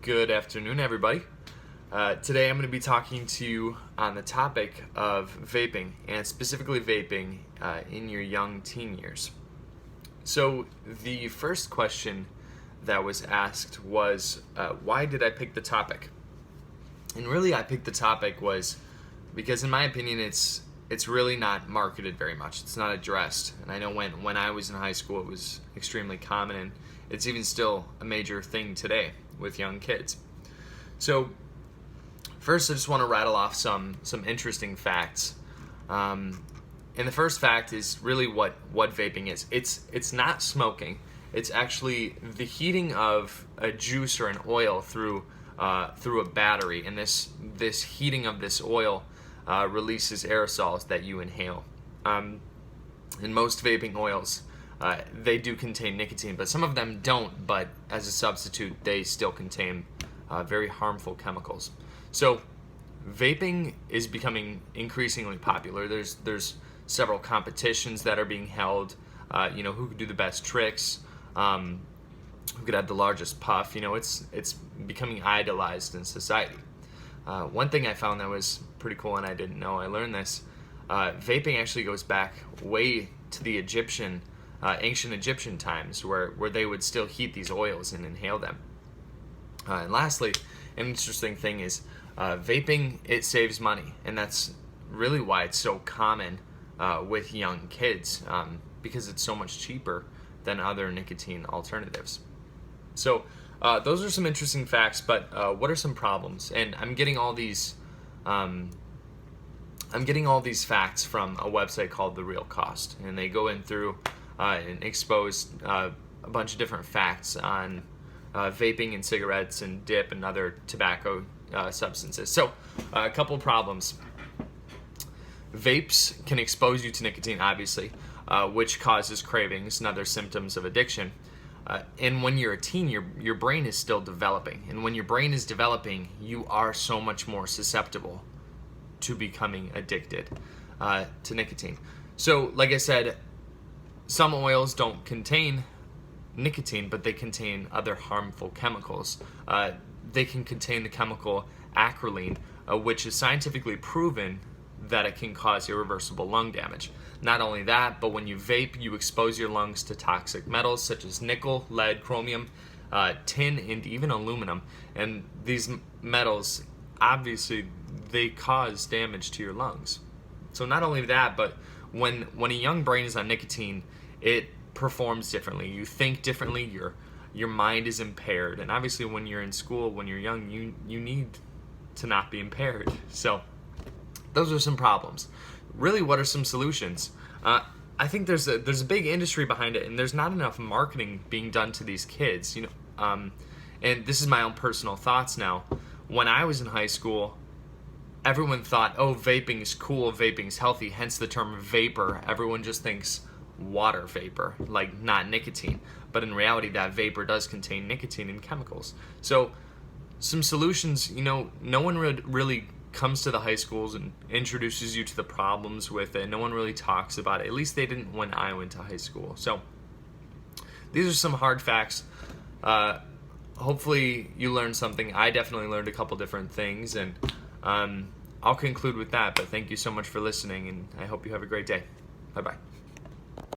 Good afternoon, everybody. Today I'm going to be talking to you on the topic of vaping, and specifically vaping in your young teen years. So the first question that was asked was, why did I pick the topic? And really I picked the topic was because in my opinion it's really not marketed very much. It's not addressed. And I know when I was in high school it was extremely common, and it's even still a major thing today with young kids. So first I just want to rattle off some interesting facts. And the first fact is really what vaping is. It's not smoking. It's actually the heating of a juice or an oil through a battery, and this heating of this oil releases aerosols that you inhale. And most vaping oils, they do contain nicotine, but some of them don't, but as a substitute they still contain very harmful chemicals. So vaping is becoming increasingly popular. There's several competitions that are being held, who could do the best tricks, who could have the largest puff. It's becoming idolized in society. One thing I found that was pretty cool, and I didn't know, I learned this, vaping actually goes back way to the ancient Egyptian times where they would still heat these oils and inhale them. And lastly, an interesting thing is vaping, it saves money, and that's really why it's so common with young kids, because it's so much cheaper than other nicotine alternatives. So those are some interesting facts, but what are some problems? And I'm getting all these facts from a website called The Real Cost, and they go in through and expose a bunch of different facts on vaping and cigarettes and dip and other tobacco substances. So a couple problems. Vapes can expose you to nicotine, obviously, which causes cravings and other symptoms of addiction. And when you're a teen, your brain is still developing. And when your brain is developing, you are so much more susceptible to becoming addicted to nicotine. So, like I said, some oils don't contain nicotine, but they contain other harmful chemicals. They can contain the chemical acrolein, which is scientifically proven that it can cause irreversible lung damage. Not only that, but when you vape, you expose your lungs to toxic metals such as nickel, lead, chromium, tin, and even aluminum. And these metals, obviously, they cause damage to your lungs. So not only that, but when a young brain is on nicotine, it performs differently. You think differently. Your mind is impaired. And obviously, when you're in school, when you're young, you need to not be impaired. So those are some problems. Really, what are some solutions? I think there's a big industry behind it, and there's not enough marketing being done to these kids. And this is my own personal thoughts now. When I was in high school, everyone thought, oh, vaping is cool, vaping is healthy, hence the term vapor. Everyone just thinks water vapor, like not nicotine. But in reality, that vapor does contain nicotine and chemicals. So some solutions, no one really comes to the high schools and introduces you to the problems with it. No one really talks about it. At least they didn't when I went to high school. So these are some hard facts. Hopefully you learned something. I definitely learned a couple different things, and I'll conclude with that. But thank you so much for listening, and I hope you have a great day. Bye-bye.